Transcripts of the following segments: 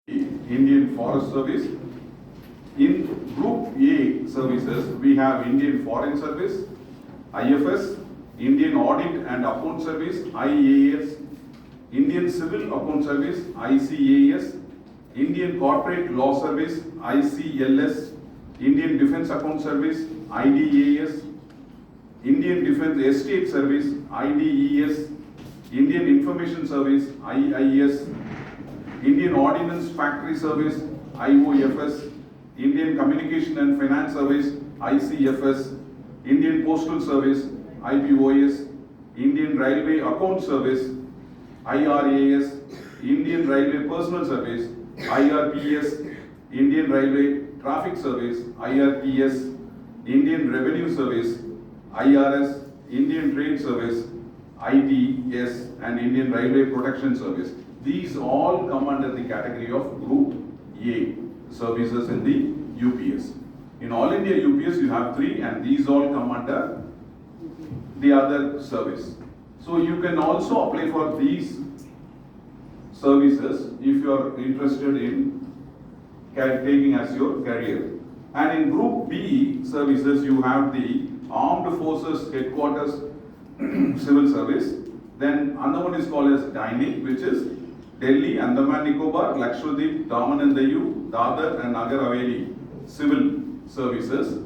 Indian Forest Service. In Group A services, we have Indian Foreign Service, I.F.S, Indian Audit and Account Service, I.A.S, Indian Civil Account Service, I.C.A.S, Indian Corporate Law Service, I.C.L.S, Indian Defence Account Service, I.D.A.S, Indian Defence Estate Service, I.D.E.S, Indian Information Service, I.I.S, Indian Ordnance Factory Service, I.O.F.S, Indian Communication and Finance Service, I.C.F.S, Indian Postal Service, I.P.O.S, Indian Railway Account Service, I.R.A.S, Indian Railway Personal Service, I.R.P.S, Indian Railway Traffic Service, I.R.T.S, Indian Revenue Service, I.R.S, Indian Trade Service, I.T.S, and Indian Railway Protection Service. These all come under the category of Group A services in the UPS. In All India UPS you have 3 and these all come under the other service. So you can also apply for these services if you are interested in taking as your career. And in Group B services you have the Armed Forces Headquarters Civil Service. Then another one is called as DINIC, which is Delhi, Andaman Nicobar, Lakshadweep, Daman and Diu, Dadar and Nagar Haveli Civil Services.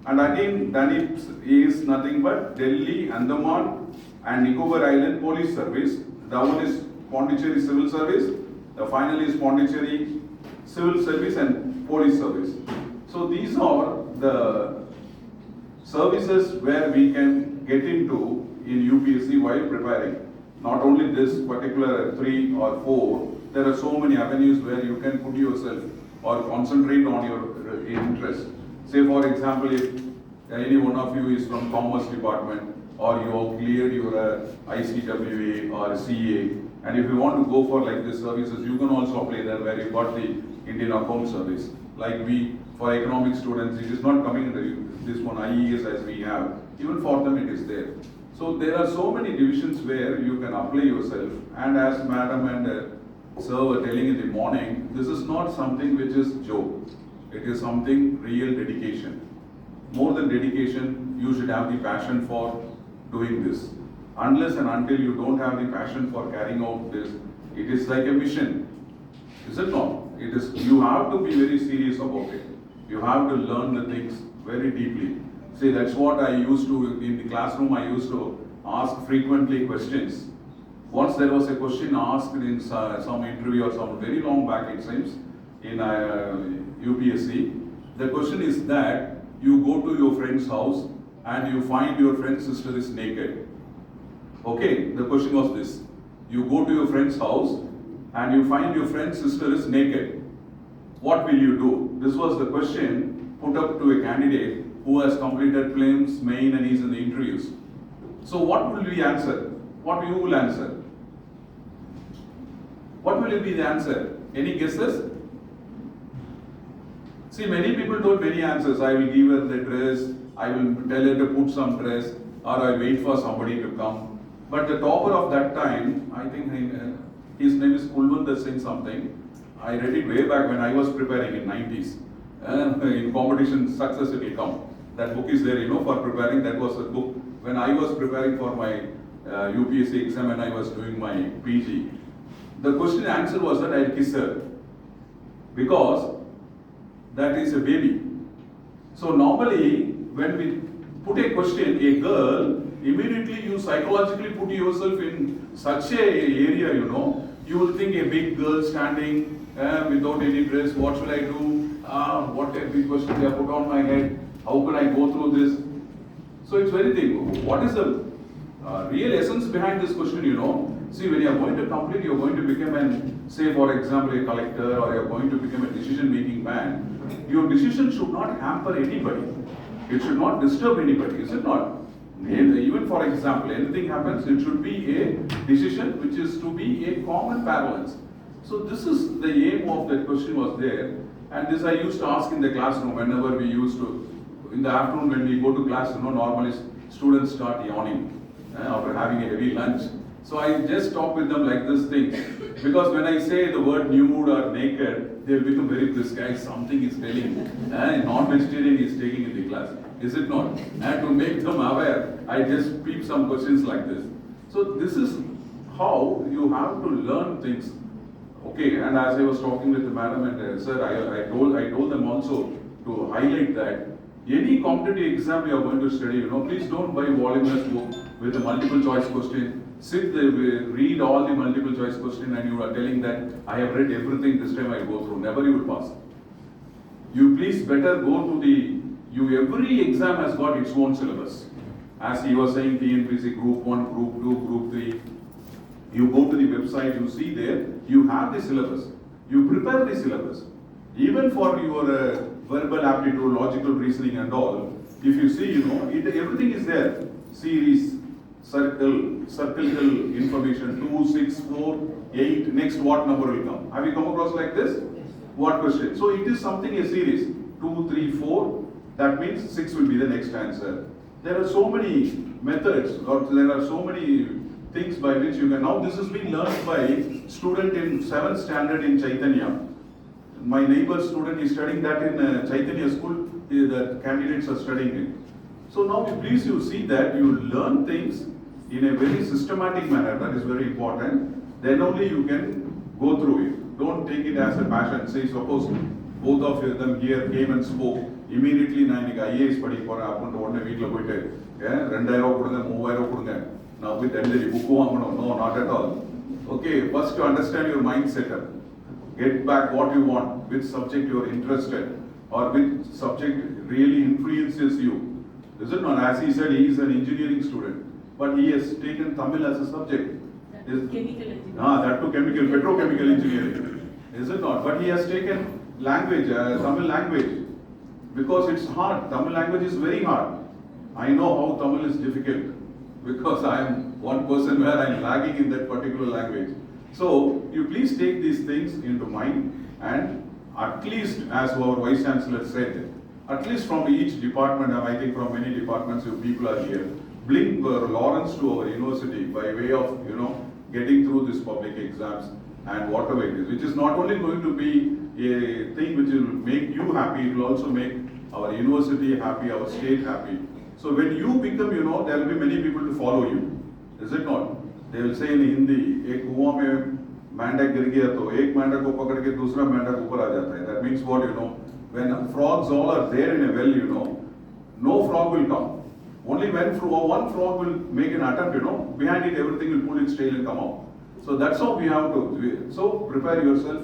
And again, DINIC is nothing but Delhi, Andaman and Nicobar Island Police Service. The one is Pondicherry Civil Service. The final is Pondicherry Civil Service and Police Service. So these are the services where we can get into in UPSC while preparing. Not only this particular 3 or 4, there are so many avenues where you can put yourself or concentrate on your interest. Say for example, if any one of you is from Commerce Department or you have cleared your ICWA or CA, and if you want to go for like this services, you can also apply there where you got the Indian Account Service. Like we, for economic students, it is not coming under this one I.E.S as we have. Even for them it is there. So there are so many divisions where you can apply yourself, and as madam and sir were telling in the morning, this is not something which is joke. It is something real dedication. More than dedication, you should have the passion for doing this. Unless and until you don't have the passion for carrying out this, it is like a mission. Is it not? It is. You have to be very serious about it. You have to learn the things very deeply. See, that's what I used to, in the classroom I used to ask frequently questions. Once there was a question asked in some interview or some very long back it seems, in UPSC. The question is that you go to your friend's house and you find your friend's sister is naked. Okay, the question was this. You go to your friend's house and you find your friend's sister is naked. What will you do? This was the question put up to a candidate who has completed prelims, main and is in the interviews. So what will we answer? What you will answer? What will be the answer? Any guesses? See, many people told many answers. I will give her the dress, I will tell her to put some dress, or I wait for somebody to come. But the topper of that time, I think his name is Kulwant Singh something. I read it way back when I was preparing in 90s. In competition, success it will come. That book is there, for preparing. That was a book when I was preparing for my UPSC exam and I was doing my PG. The question answer was that I'll kiss her because that is a baby. So normally when we put a question, a girl, immediately you psychologically put yourself in such a area, you will think a big girl standing without any dress, what shall I do? What a big question they have put on my head. How can I go through this? So it's very thing. What is the real essence behind this question, See, when you are going to complete, you are going to become say for example, a collector, or you are going to become a decision-making man. Your decision should not hamper anybody. It should not disturb anybody, is it not? Even for example, anything happens, it should be a decision which is to be a common parlance. So this is the aim of that question was there. And this I used to ask in the classroom whenever we used to, in the afternoon when we go to class, normally students start yawning after having a heavy lunch. So I just talk with them like this thing. Because when I say the word nude or naked, they will become very brisk. Guys, something is telling. Non-vegetarian is taking in the class. Is it not? And to make them aware, I just peep some questions like this. So this is how you have to learn things. Okay, and as I was talking with the madam and sir, I told them also to highlight that any competitive exam you are going to study, please don't buy voluminous book with a multiple choice question. Sit there, read all the multiple choice question, and you are telling that I have read everything, this time I will go through. Never you will pass. You please better go to every exam has got its own syllabus. As he was saying, TNPC Group 1, Group 2, Group 3. You go to the website, you see there, you have the syllabus. You prepare the syllabus. Even for your verbal aptitude, logical reasoning and all, if you see, everything is there. Series, circle information, 2, 6, 4, 8, next what number will come. Have you come across like this? What question? So it is something a series, 2, 3, 4, that means 6 will be the next answer. There are so many methods, or there are so many things by which you can. Now this has been learned by student in 7th standard in Chaitanya. My neighbor student is studying that in Chaitanya school. The candidates are studying it. So now please you see that you learn things in a very systematic manner. That is very important. Then only you can go through it. Don't take it as a passion. Say suppose both of them here came and spoke. Immediately I I.A.S. படிக்க போறேன் அப்படினு உடனே வீட்ல போயிட்டு 2000 கொடுங்க 3000 கொடுங்க நான் போய் தண்டலி book வாங்கணும். No, not at all. Okay, first to understand your mind setup. Get back what you want, which subject you are interested, or which subject really influences you. Is it not? As he said, he is an engineering student, but he has taken Tamil as a subject. Chemical engineering. That too chemical, petrochemical engineering. Is it not? But he has taken language, Tamil language, because it's hard. Tamil language is very hard. I know how Tamil is difficult, because I am one person where I am lagging in that particular language. So, you please take these things into mind, and at least, as our Vice Chancellor said, at least from each department, and I think from many departments, you people are here, bring Lawrence to our university by way of, getting through these public exams and whatever it is, which is not only going to be a thing which will make you happy, it will also make our university happy, our state happy. So when you become, there will be many people to follow you. Is it not? They will say in Hindi, एक कुआं में मेंढक गिर गया तो एक मेंढक को पकड़ के दूसरा मेंढक ऊपर आ जाता है. That means what, when frogs all are there in a well, no frog will come. Only when one frog will make an attempt, behind it everything will pull its tail and come out. So that's how we have to. So prepare yourself,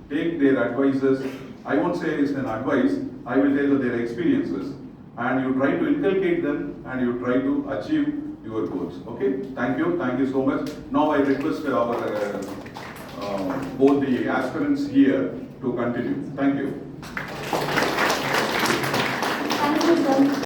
take their advices. I won't say it's an advice, I will tell you their experiences. And you try to inculcate them and you try to achieve your goals. Okay? Thank you so much. Now I request our both the aspirants here to continue. Thank you.